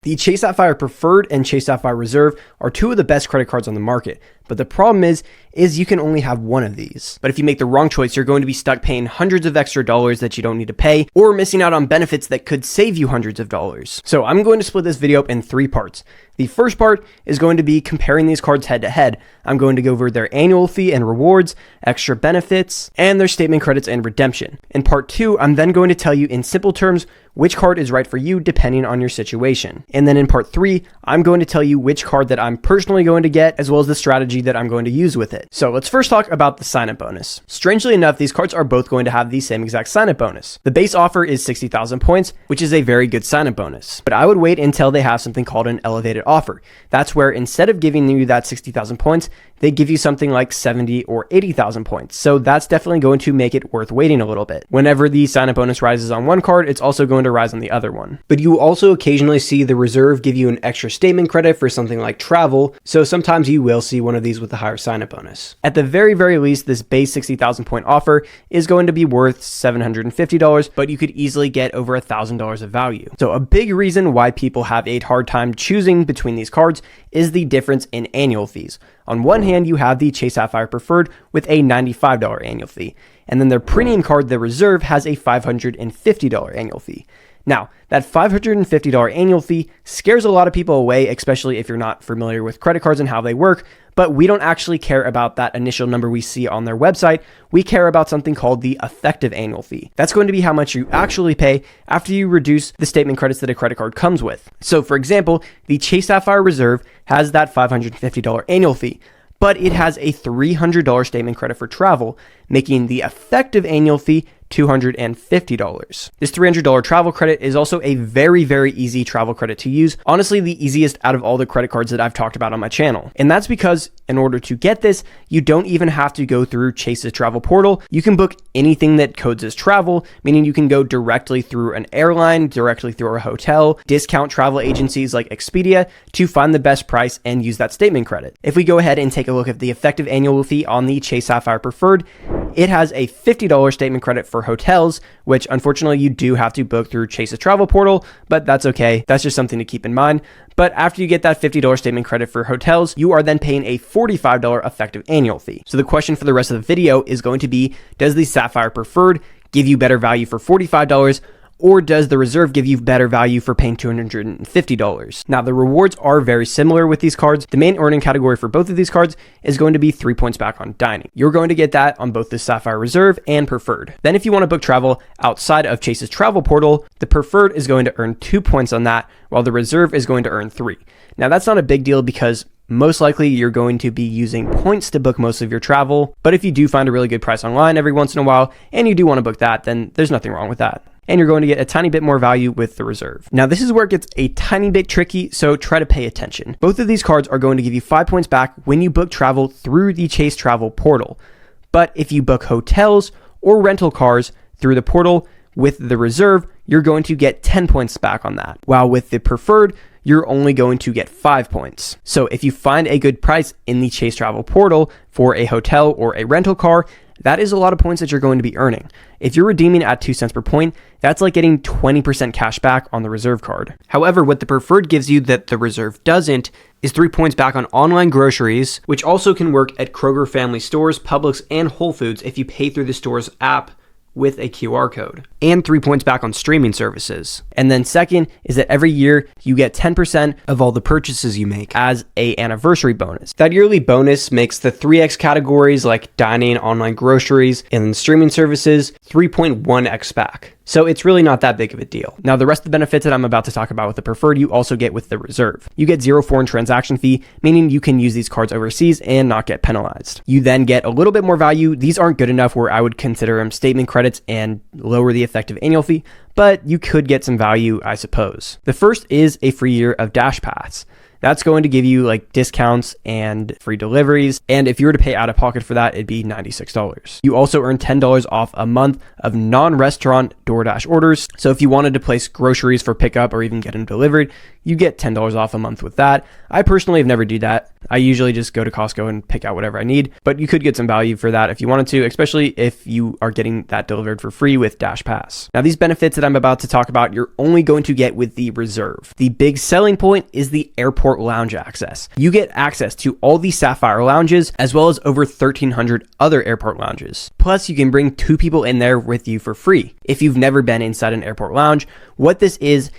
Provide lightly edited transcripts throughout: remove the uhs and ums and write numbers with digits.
The Chase Sapphire Preferred and Chase Sapphire Reserve are two of the best credit cards on the market, but the problem is you can only have one of these. But if you make the wrong choice, you're going to be stuck paying hundreds of extra dollars that you don't need to pay, or missing out on benefits that could save you hundreds of dollars. So I'm going to split this video up in 3 parts. The first part is going to be comparing these cards head to head. I'm going to go over their annual fee and rewards, extra benefits, and their statement credits and redemption. In part 2, I'm then going to tell you in simple terms which card is right for you depending on your situation. And then in part 3, I'm going to tell you which card that I'm personally going to get, as well as the strategy that I'm going to use with it. So let's first talk about the sign-up bonus. Strangely enough, these cards are both going to have the same exact sign-up bonus. The base offer is 60,000 points, which is a very good sign-up bonus. But I would wait until they have something called an elevated offer. That's where instead of giving you that 60,000 points, they give you something like 70 or 80,000 points. So that's definitely going to make it worth waiting a little bit. Whenever the sign-up bonus rises on one card, it's also going to rise on the other one. But you also occasionally see the reserve give you an extra statement credit for something like travel. So sometimes you will see one of these with a higher sign-up bonus. At the very, very least, this base 60,000 point offer is going to be worth $750, but you could easily get over $1,000 of value. So a big reason why people have a hard time choosing between these cards is the difference in annual fees. On one hand, you have the Chase Sapphire Preferred with a $95 annual fee, and then their premium card, the Reserve, has a $550 annual fee. Now, that $550 annual fee scares a lot of people away, especially if you're not familiar with credit cards and how they work, but we don't actually care about that initial number we see on their website. We care about something called the effective annual fee. That's going to be how much you actually pay after you reduce the statement credits that a credit card comes with. So for example, the Chase Sapphire Reserve has that $550 annual fee, but it has a $300 statement credit for travel, making the effective annual fee $250. This $300 travel credit is also a very, very easy travel credit to use. Honestly, the easiest out of all the credit cards that I've talked about on my channel. And that's because in order to get this, you don't even have to go through Chase's travel portal. You can book anything that codes as travel, meaning you can go directly through an airline, directly through a hotel, discount travel agencies like Expedia to find the best price and use that statement credit. If we go ahead and take a look at the effective annual fee on the Chase Sapphire Preferred, it has a $50 statement credit for hotels, which unfortunately you do have to book through Chase's travel portal, but that's okay. That's just something to keep in mind. But after you get that $50 statement credit for hotels, you are then paying a $45 effective annual fee. So the question for the rest of the video is going to be, does the Sapphire Preferred give you better value for $45? Or does the Reserve give you better value for paying $250? Now, the rewards are very similar with these cards. The main earning category for both of these cards is going to be 3 points back on dining. You're going to get that on both the Sapphire Reserve and Preferred. Then if you want to book travel outside of Chase's travel portal, the Preferred is going to earn 2 points on that, while the Reserve is going to earn 3. Now, that's not a big deal because most likely you're going to be using points to book most of your travel. But if you do find a really good price online every once in a while, and you do want to book that, then there's nothing wrong with that. And you're going to get a tiny bit more value with the Reserve. Now, this is where it gets a tiny bit tricky, so try to pay attention. Both of these cards are going to give you 5 points back when you book travel through the Chase travel portal. But if you book hotels or rental cars through the portal with the Reserve, you're going to get 10 points back on that. While with the Preferred, you're only going to get 5 points. So if you find a good price in the Chase travel portal for a hotel or a rental car, that is a lot of points that you're going to be earning. If you're redeeming at 2 cents per point, that's like getting 20% cash back on the Reserve card. However, what the Preferred gives you that the Reserve doesn't is 3 points back on online groceries, which also can work at Kroger family stores, Publix, and Whole Foods if you pay through the store's app with a QR code, and 3 points back on streaming services. And then second is that every year you get 10% of all the purchases you make as a anniversary bonus. That yearly bonus makes the 3x categories like dining, online groceries, and streaming services 3.1x back. So it's really not that big of a deal. Now, the rest of the benefits that I'm about to talk about with the Preferred, you also get with the Reserve. You get 0 foreign transaction fee, meaning you can use these cards overseas and not get penalized. You then get a little bit more value. These aren't good enough where I would consider them statement credits and lower the effective annual fee, but you could get some value, I suppose. The first is a free year of Dash Pass. That's going to give you like discounts and free deliveries. And if you were to pay out of pocket for that, it'd be $96. You also earn $10 off a month of non-restaurant DoorDash orders. So if you wanted to place groceries for pickup or even get them delivered, you get $10 off a month with that. I personally have never do that. I usually just go to Costco and pick out whatever I need, but you could get some value for that if you wanted to, especially if you are getting that delivered for free with Dash Pass. Now, these benefits that I'm about to talk about, you're only going to get with the Reserve. The big selling point is the airport lounge access. You get access to all the Sapphire lounges, as well as over 1,300 other airport lounges. Plus, you can bring 2 people in there with you for free. If you've never been inside an airport lounge, what this is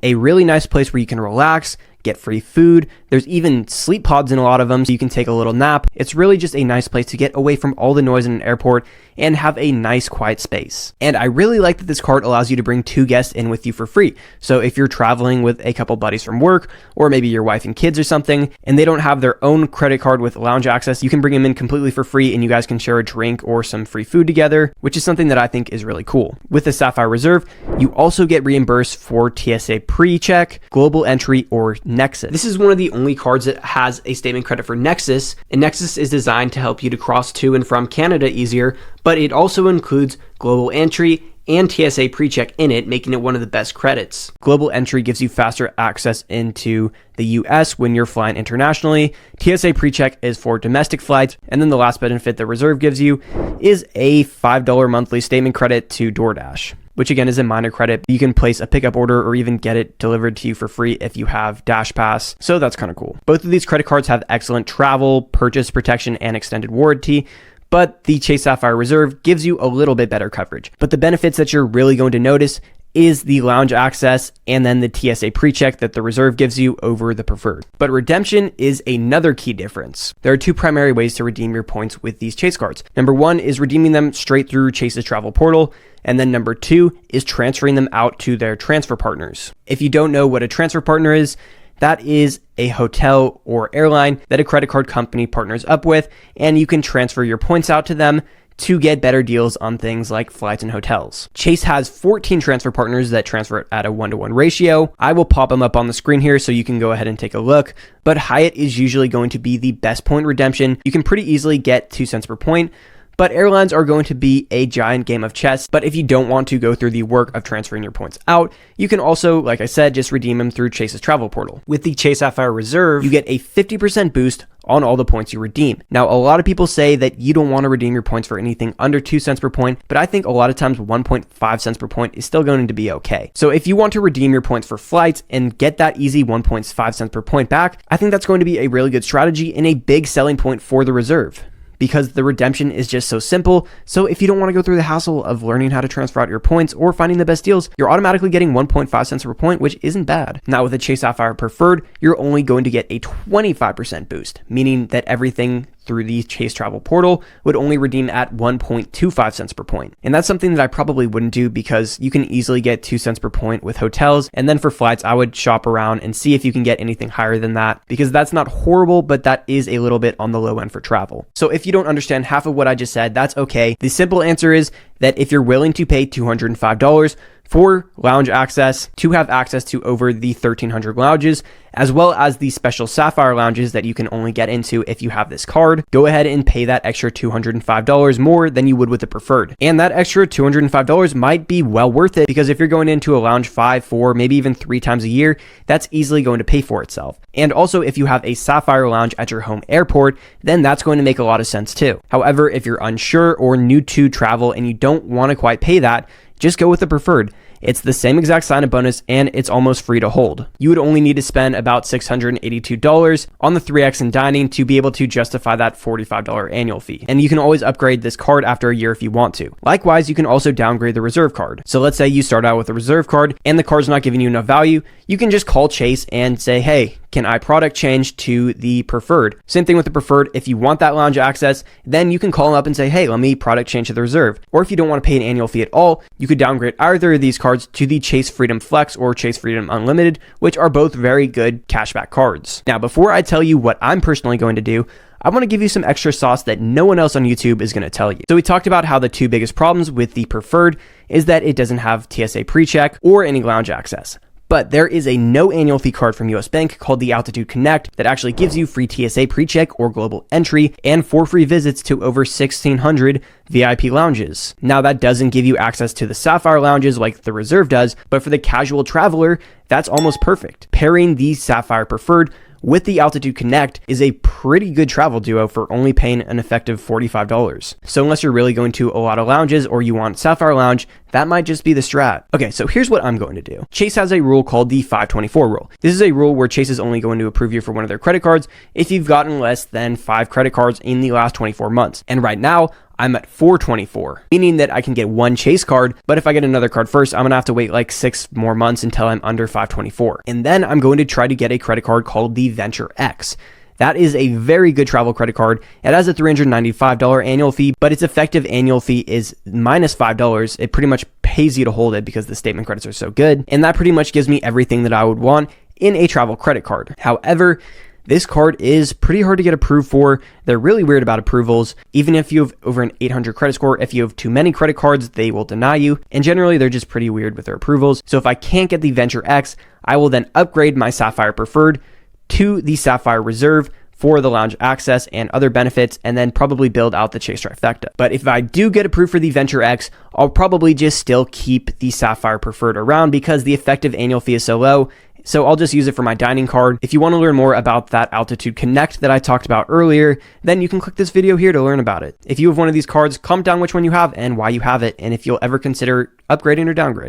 a really nice place where you can relax, get free food. There's even sleep pods in a lot of them, so you can take a little nap. It's really just a nice place to get away from all the noise in an airport and have a nice quiet space. And I really like that this card allows you to bring 2 guests in with you for free. So if you're traveling with a couple buddies from work, or maybe your wife and kids or something, and they don't have their own credit card with lounge access, you can bring them in completely for free and you guys can share a drink or some free food together, which is something that I think is really cool. With the Sapphire Reserve, you also get reimbursed for TSA pre-check, global entry, or Nexus. This is one of the only cards that has a statement credit for Nexus, and Nexus is designed to help you to cross to and from Canada easier, but it also includes global entry and TSA pre-check in it, making it one of the best credits. Global entry gives you faster access into the US when you're flying internationally. TSA pre-check is for domestic flights. And then the last benefit the Reserve gives you is a $5 monthly statement credit to DoorDash, which again is a minor credit. You can place a pickup order or even get it delivered to you for free if you have Dash Pass. So that's kind of cool. Both of these credit cards have excellent travel, purchase protection, and extended warranty, but the Chase Sapphire Reserve gives you a little bit better coverage. But the benefits that you're really going to notice is the lounge access and then the TSA pre-check that the Reserve gives you over the Preferred. But redemption is another key difference. There are 2 primary ways to redeem your points with these Chase cards. Number 1 is redeeming them straight through Chase's travel portal. And then number 2 is transferring them out to their transfer partners. If you don't know what a transfer partner is, that is a hotel or airline that a credit card company partners up with, and you can transfer your points out to them to get better deals on things like flights and hotels. Chase has 14 transfer partners that transfer at a 1-to-1 ratio. I will pop them up on the screen here so you can go ahead and take a look, but Hyatt is usually going to be the best point redemption. You can pretty easily get 2 cents per point, but airlines are going to be a giant game of chess. But if you don't want to go through the work of transferring your points out, you can also, like I said, just redeem them through Chase's travel portal. With the Chase Sapphire Reserve, you get a 50% boost on all the points you redeem. Now, a lot of people say that you don't want to redeem your points for anything under 2 cents per point, but I think a lot of times 1.5 cents per point is still going to be okay. So if you want to redeem your points for flights and get that easy 1.5 cents per point back, I think that's going to be a really good strategy and a big selling point for the Reserve, because the redemption is just so simple. So if you don't want to go through the hassle of learning how to transfer out your points or finding the best deals, you're automatically getting 1.5 cents per point, which isn't bad. Now with the Chase Sapphire Preferred, you're only going to get a 25% boost, meaning that everything through the Chase travel portal would only redeem at 1.25 cents per point. And that's something that I probably wouldn't do because you can easily get 2 cents per point with hotels. And then for flights, I would shop around and see if you can get anything higher than that, because that's not horrible, but that is a little bit on the low end for travel. So if you don't understand half of what I just said, that's okay. The simple answer is that if you're willing to pay $205 for lounge access to have access to over the 1,300 lounges, as well as the special Sapphire lounges that you can only get into if you have this card, go ahead and pay that extra $205 more than you would with the Preferred. And that extra $205 might be well worth it, because if you're going into a lounge 5, 4, maybe even 3 times a year, that's easily going to pay for itself. And also, if you have a Sapphire lounge at your home airport, then that's going to make a lot of sense too. However, if you're unsure or new to travel and you don't want to quite pay that, just go with the Preferred. It's the same exact sign-up bonus and it's almost free to hold. You would only need to spend about $682 on the 3X and dining to be able to justify that $45 annual fee. And you can always upgrade this card after a year if you want to. Likewise, you can also downgrade the Reserve card. So let's say you start out with a Reserve card and the card's not giving you enough value. You can just call Chase and say, hey, can I product change to the Preferred? Same thing with the Preferred. If you want that lounge access, then you can call them up and say, hey, let me product change to the Reserve. Or if you don't want to pay an annual fee at all, you could downgrade either of these cards to the Chase Freedom Flex or Chase Freedom Unlimited, which are both very good cashback cards. Now, before I tell you what I'm personally going to do, I want to give you some extra sauce that no one else on YouTube is going to tell you. So we talked about how the 2 biggest problems with the Preferred is that it doesn't have TSA PreCheck or any lounge access. But there is a no annual fee card from US Bank called the Altitude Connect that actually gives you free TSA PreCheck or global entry and 4 free visits to over 1,600 VIP lounges. Now that doesn't give you access to the Sapphire lounges like the Reserve does, but for the casual traveler, that's almost perfect. Pairing the Sapphire Preferred with the Altitude Connect is a pretty good travel duo for only paying an effective $45. So unless you're really going to a lot of lounges or you want Sapphire Lounge, that might just be the strat. Okay, so here's what I'm going to do. Chase has a rule called the 524 rule. This is a rule where Chase is only going to approve you for one of their credit cards if you've gotten less than 5 credit cards in the last 24 months. And right now, I'm at 424, meaning that I can get one Chase card, but if I get another card first, I'm gonna have to wait like 6 more months until I'm under 524. And then I'm going to try to get a credit card called the Venture X. That is a very good travel credit card. It has a $395 annual fee, but its effective annual fee is minus $5. It pretty much pays you to hold it because the statement credits are so good. And that pretty much gives me everything that I would want in a travel credit card. However, this card is pretty hard to get approved for. They're really weird about approvals. Even if you have over an 800 credit score, if you have too many credit cards, they will deny you. And generally, they're just pretty weird with their approvals. So if I can't get the Venture X, I will then upgrade my Sapphire Preferred to the Sapphire Reserve for the lounge access and other benefits, and then probably build out the Chase trifecta. But if I do get approved for the Venture X, I'll probably just still keep the Sapphire Preferred around because the effective annual fee is so low. So I'll just use it for my dining card. If you want to learn more about that Altitude Connect that I talked about earlier, then you can click this video here to learn about it. If you have one of these cards, comment down which one you have and why you have it, and if you'll ever consider upgrading or downgrading.